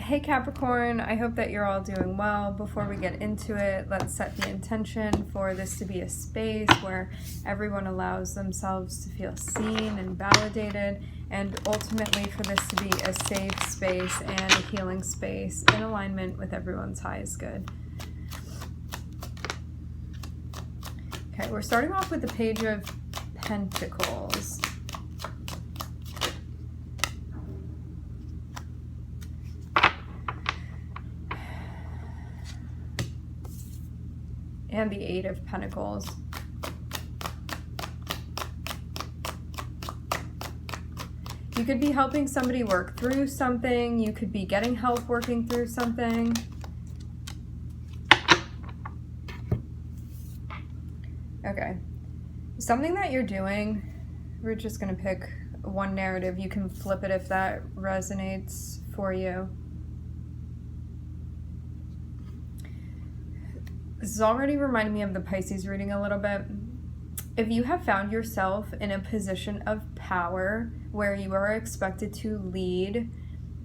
Hey Capricorn, I hope that you're all doing well. Before we get into it, let's set the intention for this to be a space where everyone allows themselves to feel seen and validated, and ultimately for this to be a safe space and a healing space in alignment with everyone's highest good. Okay, we're starting off with the Page of Pentacles. And the Eight of Pentacles. You could be helping somebody work through something. You could be getting help working through something. Okay. Something that you're doing, we're just going to pick one narrative. You can flip it if that resonates for you. This is already reminding me of the Pisces reading a little bit. If you have found yourself in a position of power where you are expected to lead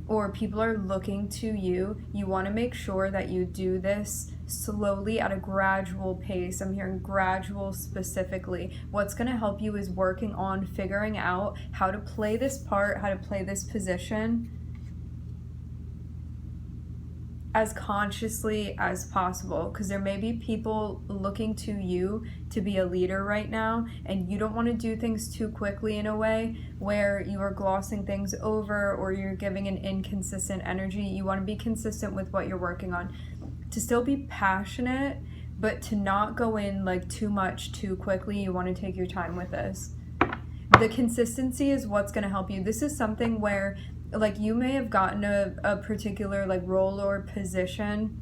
or people are looking to you, you want to make sure that you do this slowly at a gradual pace. I'm hearing gradual specifically. What's going to help you is working on figuring out how to play this part, how to play this position as consciously as possible, because there may be people looking to you to be a leader right now, and you don't want to do things too quickly in a way where you are glossing things over or you're giving an inconsistent energy. You want to be consistent with what you're working on, to still be passionate, but to not go in like too much too quickly. You want to take your time with this. The consistency is what's going to help you. This is something where like you may have gotten a particular like role or position,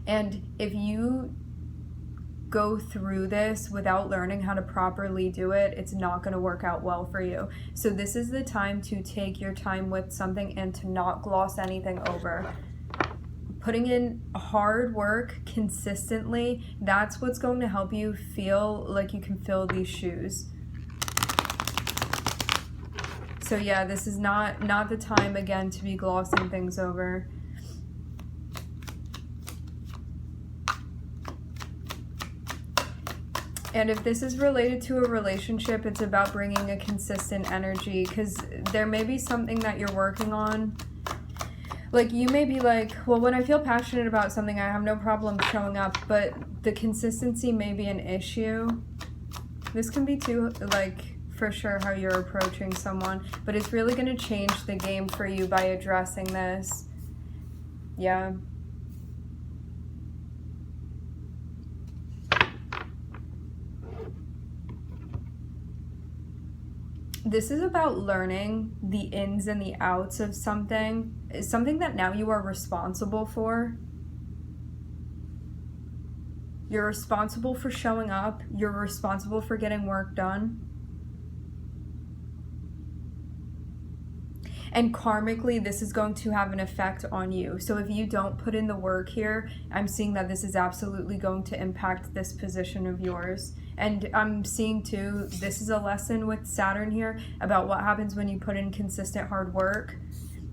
and if you go through this without learning how to properly do it, it's not going to work out well for you. So this is the time to take your time with something and to not gloss anything over. Putting in hard work consistently, that's what's going to help you feel like you can fill these shoes. So yeah, this is not the time, again, to be glossing things over. And if this is related to a relationship, it's about bringing a consistent energy, because there may be something that you're working on. Like you may be like, well, when I feel passionate about something, I have no problem showing up, but the consistency may be an issue. This can be too, like, for sure how you're approaching someone, but it's really going to change the game for you by addressing this. Yeah. This is about learning the ins and the outs of something that now you are responsible for. You're responsible for showing up. You're responsible for getting work done. And karmically, this is going to have an effect on you. So if you don't put in the work here, I'm seeing that this is absolutely going to impact this position of yours. And I'm seeing too, this is a lesson with Saturn here about what happens when you put in consistent hard work.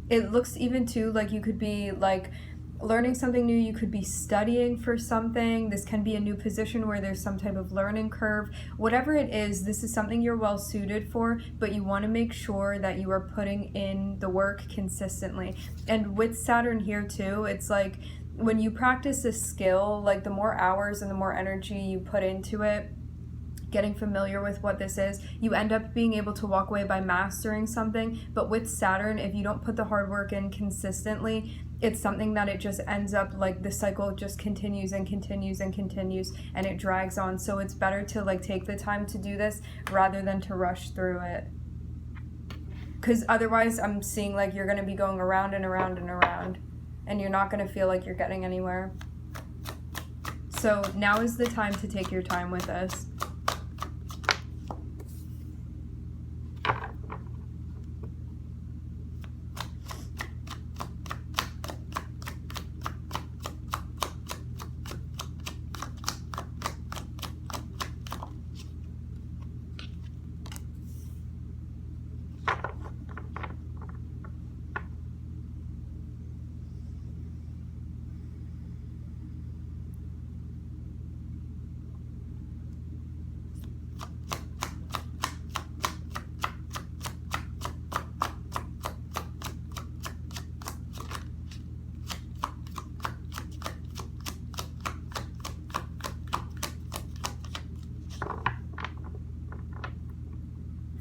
It looks even too like you could be like learning something new. You could be studying for something. This can be a new position where there's some type of learning curve. Whatever it is, this is something you're well suited for, but you want to make sure that you are putting in the work consistently. And with Saturn here too, it's like when you practice a skill, like the more hours and the more energy you put into it, getting familiar with what this is, you end up being able to walk away by mastering something. But with Saturn, if you don't put the hard work in consistently, it's something that it just ends up like the cycle just continues and continues and continues, and it drags on. So it's better to like take the time to do this rather than to rush through it, because otherwise I'm seeing like you're going to be going around and around and around, and you're not going to feel like you're getting anywhere. So now is the time to take your time with this.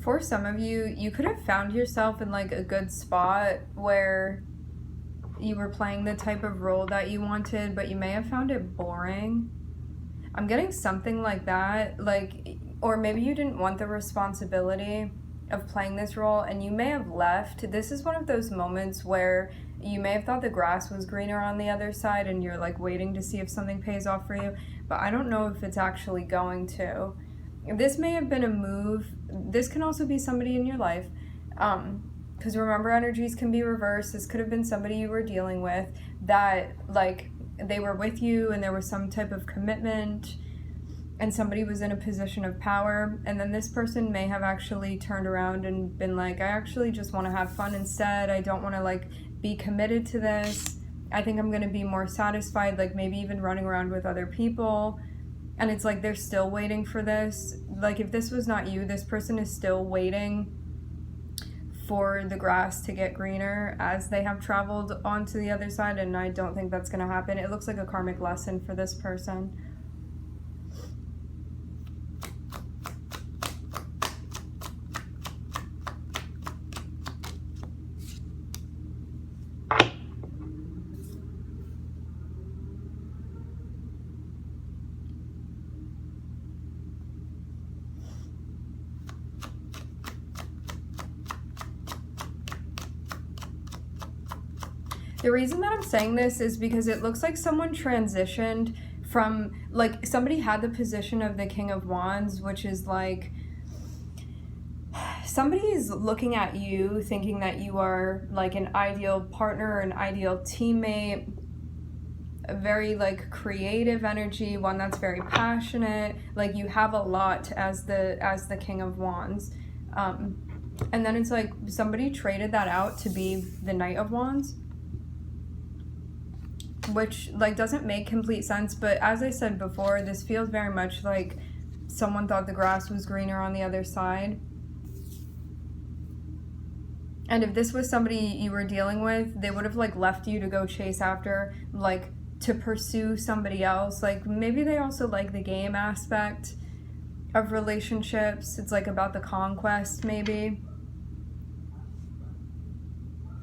For some of you, you could have found yourself in like a good spot where you were playing the type of role that you wanted, but you may have found it boring. I'm getting something like that, like, or maybe you didn't want the responsibility of playing this role and you may have left. This is one of those moments where you may have thought the grass was greener on the other side and you're like waiting to see if something pays off for you, but I don't know if it's actually going to. This may have been a move. This can also be somebody in your life, because remember, energies can be reversed. This could have been somebody you were dealing with that, like, they were with you and there was some type of commitment and somebody was in a position of power, and then this person may have actually turned around and been like, I actually just want to have fun instead. I don't want to like be committed to this. I think I'm going to be more satisfied, like maybe even running around with other people. And it's like they're still waiting for this. Like if this was not you, this person is still waiting for the grass to get greener as they have traveled onto the other side, and I don't think that's going to happen. It looks like a karmic lesson for this person. The reason that I'm saying this is because it looks like someone transitioned from, like, somebody had the position of the King of Wands, which is like, somebody is looking at you thinking that you are like an ideal partner, an ideal teammate, a very like creative energy, one that's very passionate, like you have a lot as the King of Wands. And then it's like somebody traded that out to be the Knight of Wands, which like doesn't make complete sense, but as I said before, this feels very much like someone thought the grass was greener on the other side. And if this was somebody you were dealing with, they would have like left you to go chase after, like to pursue somebody else. Like maybe they also like the game aspect of relationships. It's like about the conquest maybe.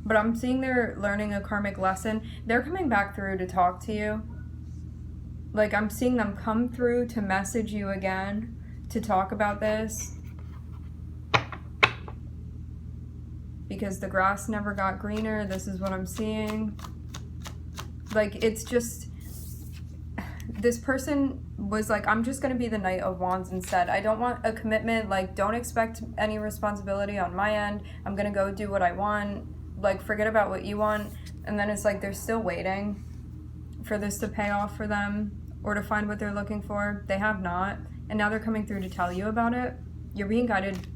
But I'm seeing they're learning a karmic lesson. They're coming back through to talk to you. Like I'm seeing them come through to message you again, to talk about this. Because the grass never got greener. This is what I'm seeing. Like it's just, this person was like, I'm just going to be the Knight of Wands instead. I don't want a commitment. Like don't expect any responsibility on my end. I'm going to go do what I want. Like forget about what you want. And then it's like they're still waiting for this to pay off for them or to find what they're looking for. They have not, and now they're coming through to tell you about it. You're being guided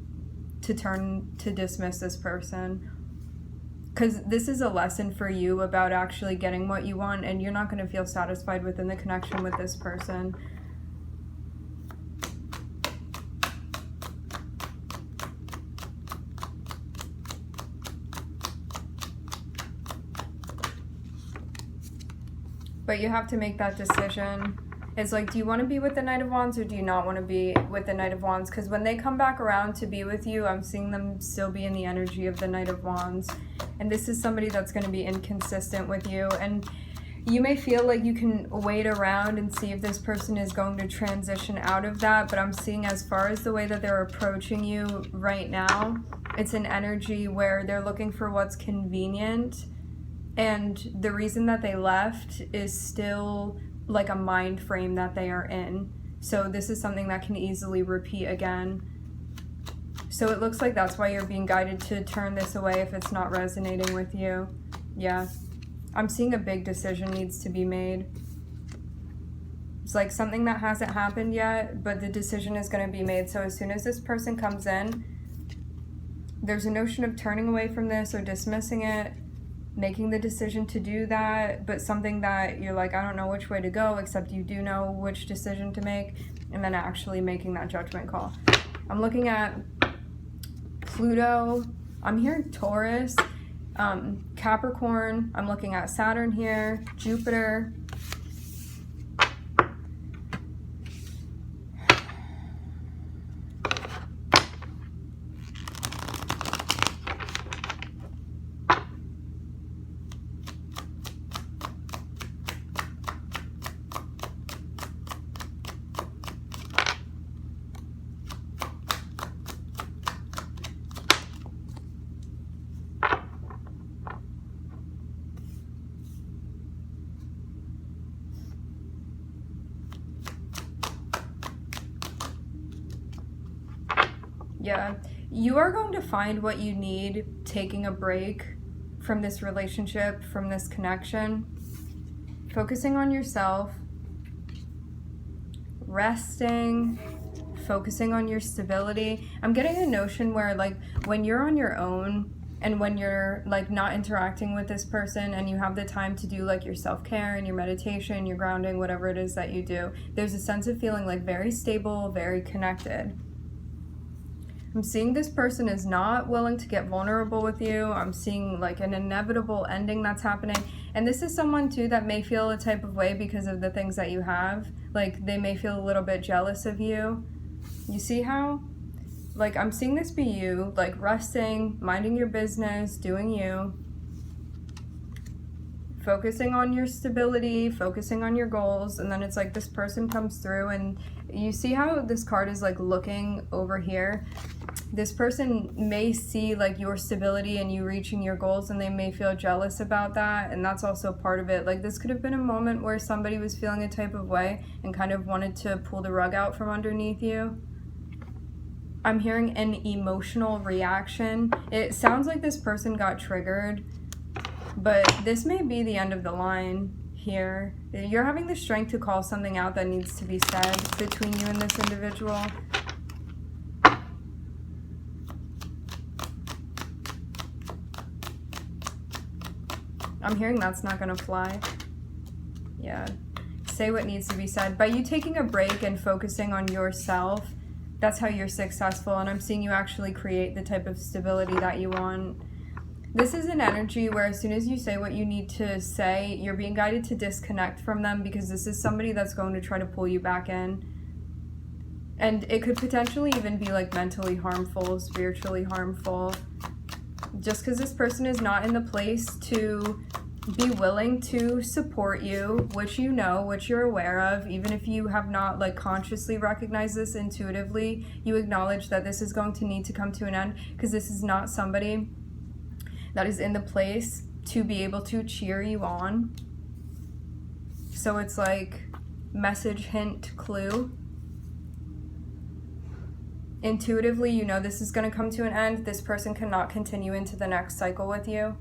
to dismiss this person, because this is a lesson for you about actually getting what you want, and you're not going to feel satisfied within the connection with this person. But you have to make that decision. It's like, do you want to be with the Knight of Wands or do you not want to be with the Knight of Wands? Because when they come back around to be with you, I'm seeing them still be in the energy of the Knight of Wands. And this is somebody that's going to be inconsistent with you. And you may feel like you can wait around and see if this person is going to transition out of that. But I'm seeing, as far as the way that they're approaching you right now, it's an energy where they're looking for what's convenient. And the reason that they left is still like a mind frame that they are in. So this is something that can easily repeat again. So it looks like that's why you're being guided to turn this away if it's not resonating with you. Yeah. I'm seeing a big decision needs to be made. It's like something that hasn't happened yet, but the decision is going to be made. So as soon as this person comes in, there's a notion of turning away from this or dismissing it, making the decision to do that, but something that you're like, I don't know which way to go, except you do know which decision to make, and then actually making that judgment call. I'm looking at Pluto. I'm hearing Taurus, Capricorn. I'm looking at Saturn here, Jupiter. Yeah, you are going to find what you need taking a break from this relationship, from this connection, focusing on yourself, resting, focusing on your stability. I'm getting a notion where, like, when you're on your own and when you're like not interacting with this person and you have the time to do like your self-care and your meditation, your grounding, whatever it is that you do, there's a sense of feeling like very stable, very connected. I'm seeing this person is not willing to get vulnerable with you. I'm seeing like an inevitable ending that's happening. And this is someone too that may feel a type of way because of the things that you have. Like they may feel a little bit jealous of you. You see how? Like I'm seeing this be you, like resting, minding your business, doing you. Focusing on your stability, focusing on your goals, and then it's like this person comes through and you see how this card is like looking over here. This person may see like your stability and you reaching your goals and they may feel jealous about that, and that's also part of it. Like this could have been a moment where somebody was feeling a type of way and kind of wanted to pull the rug out from underneath you. I'm hearing an emotional reaction. It sounds like this person got triggered, but this may be the end of the line here. You're having the strength to call something out that needs to be said between you and this individual. I'm hearing that's not gonna fly. Yeah. Say what needs to be said. By you taking a break and focusing on yourself, that's how you're successful, and I'm seeing you actually create the type of stability that you want. This is an energy where as soon as you say what you need to say, you're being guided to disconnect from them because this is somebody that's going to try to pull you back in. And it could potentially even be like mentally harmful, spiritually harmful. Just because this person is not in the place to be willing to support you, which you know, which you're aware of, even if you have not like consciously recognized this intuitively, you acknowledge that this is going to need to come to an end because this is not somebody that is in the place to be able to cheer you on. So it's like message, hint, clue. Intuitively, you know this is going to come to an end. This person cannot continue into the next cycle with you.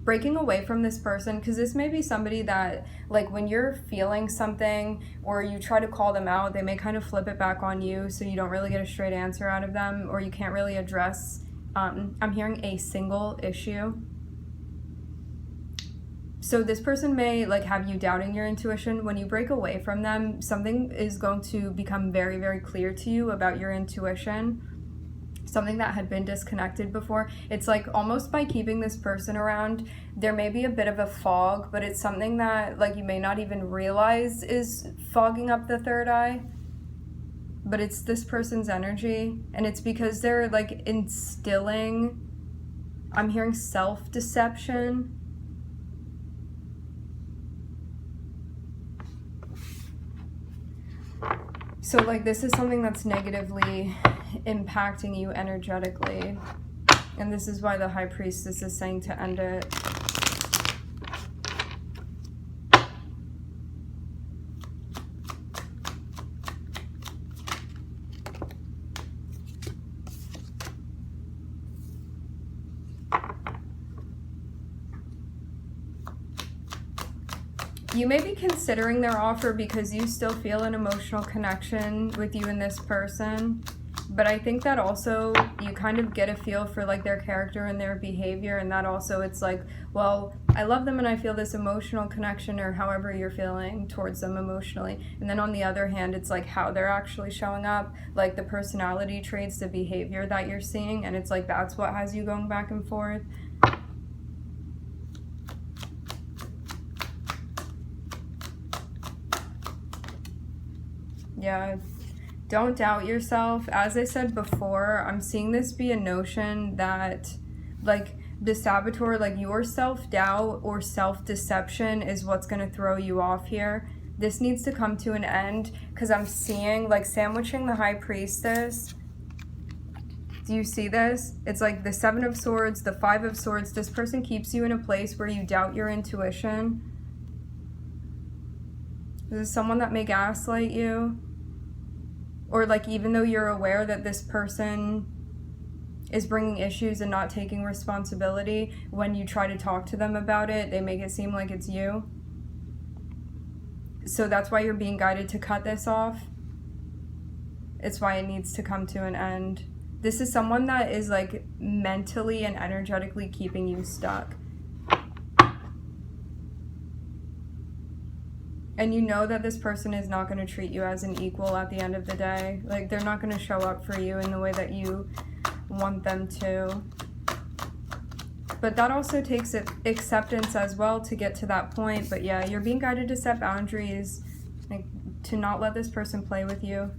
Breaking away from this person, because this may be somebody that, like, when you're feeling something or you try to call them out, they may kind of flip it back on you, so you don't really get a straight answer out of them, or you can't really address, I'm hearing a single issue. So this person may like have you doubting your intuition. When you break away from them, something is going to become very, very clear to you about your intuition. Something that had been disconnected before. It's like almost by keeping this person around, there may be a bit of a fog, but it's something that like you may not even realize is fogging up the third eye. But it's this person's energy, and it's because they're like instilling, I'm hearing self-deception. So like this is something that's negatively impacting you energetically, and this is why the High Priestess is saying to end it. You may be considering their offer because you still feel an emotional connection with you and this person. But I think that also you kind of get a feel for like their character and their behavior, and that also it's like, well, I love them and I feel this emotional connection, or however you're feeling towards them emotionally. And then on the other hand, it's like how they're actually showing up, like the personality traits, the behavior that you're seeing, and it's like that's what has you going back and forth. Yeah. Don't doubt yourself. As I said before, I'm seeing this be a notion that like the saboteur, like your self-doubt or self-deception is what's going to throw you off here. This needs to come to an end because I'm seeing like sandwiching the High Priestess. Do you see this? It's like the Seven of Swords, the Five of Swords. This person keeps you in a place where you doubt your intuition. This is someone that may gaslight you. Or like, even though you're aware that this person is bringing issues and not taking responsibility, when you try to talk to them about it, they make it seem like it's you. So that's why you're being guided to cut this off. It's why it needs to come to an end. This is someone that is like mentally and energetically keeping you stuck. And you know that this person is not going to treat you as an equal at the end of the day. Like, they're not going to show up for you in the way that you want them to. But that also takes acceptance as well to get to that point. But yeah, you're being guided to set boundaries, like to not let this person play with you.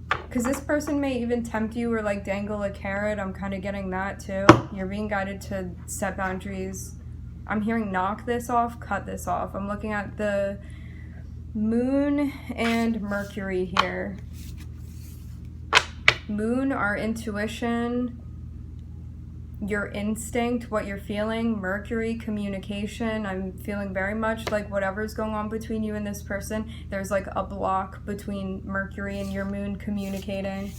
Because this person may even tempt you or like dangle a carrot. I'm kind of getting that too. You're being guided to set boundaries. I'm hearing knock this off, cut this off. I'm looking at the Moon and Mercury here. Moon, our intuition, your instinct, what you're feeling. Mercury, communication. I'm feeling very much like whatever's going on between you and this person, there's like a block between Mercury and your Moon communicating.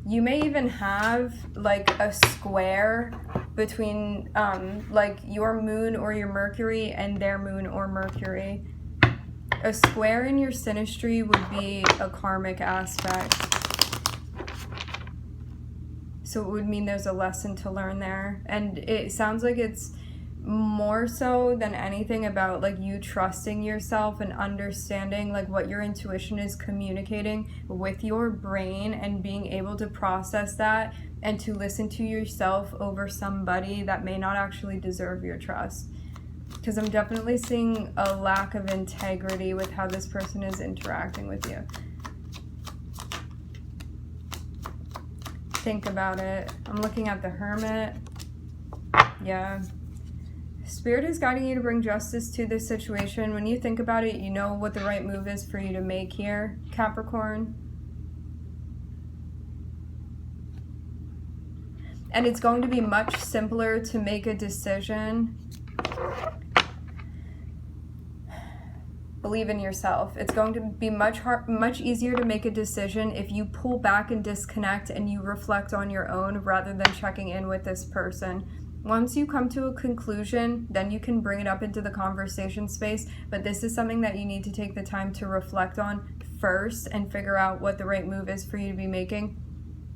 You may even have like a square between like your Moon or your Mercury and their Moon or Mercury. A square in your synastry would be a karmic aspect. So it would mean there's a lesson to learn there. And it sounds like it's more so than anything about like you trusting yourself and understanding like what your intuition is communicating with your brain and being able to process that and to listen to yourself over somebody that may not actually deserve your trust. Because I'm definitely seeing a lack of integrity with how this person is interacting with you. Think about it. I'm looking at the Hermit. Yeah. Spirit is guiding you to bring justice to this situation. When you think about it, you know what the right move is for you to make here, Capricorn. And it's going to be much simpler to make a decision. Believe in yourself. It's going to be much easier to make a decision if you pull back and disconnect and you reflect on your own rather than checking in with this person. Once you come to a conclusion, then you can bring it up into the conversation space, but this is something that you need to take the time to reflect on first and figure out what the right move is for you to be making,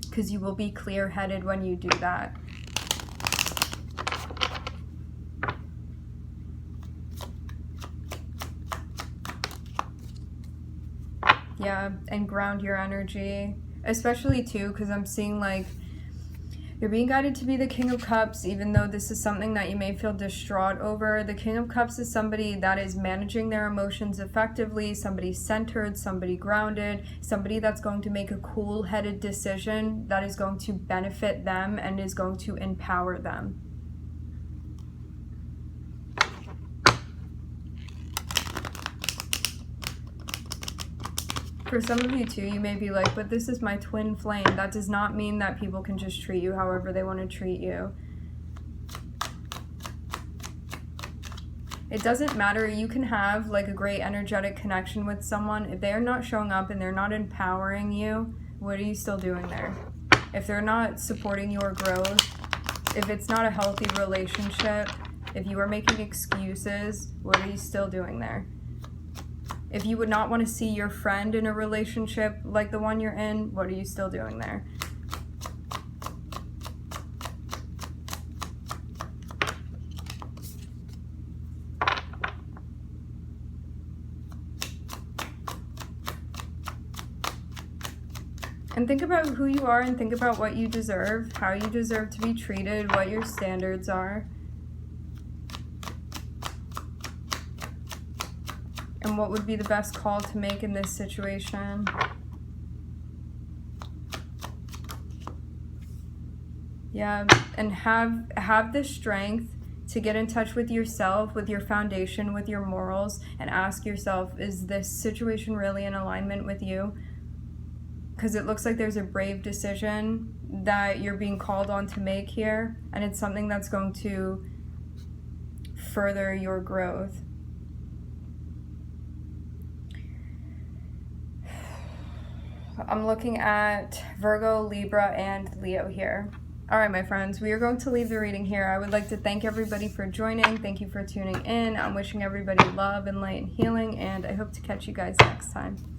because you will be clear-headed when you do that. Yeah, and ground your energy, especially too, because I'm seeing like you're being guided to be the King of Cups, even though this is something that you may feel distraught over. The King of Cups is somebody that is managing their emotions effectively, somebody centered, somebody grounded, somebody that's going to make a cool-headed decision that is going to benefit them and is going to empower them. For some of you too, you may be like, but this is my twin flame. That does not mean that people can just treat you however they want to treat you. It doesn't matter. You can have like a great energetic connection with someone. If they're not showing up and they're not empowering you, what are you still doing there? If they're not supporting your growth, if it's not a healthy relationship, if you are making excuses, what are you still doing there? If you would not want to see your friend in a relationship like the one you're in, what are you still doing there? And think about who you are and think about what you deserve, how you deserve to be treated, what your standards are. And what would be the best call to make in this situation? Yeah, and have the strength to get in touch with yourself, with your foundation, with your morals, and ask yourself, is this situation really in alignment with you? Because it looks like there's a brave decision that you're being called on to make here, and it's something that's going to further your growth. I'm looking at Virgo, Libra, and Leo here. All right, my friends, we are going to leave the reading here. I would like to thank everybody for joining. Thank you for tuning in. I'm wishing everybody love and light and healing, and I hope to catch you guys next time.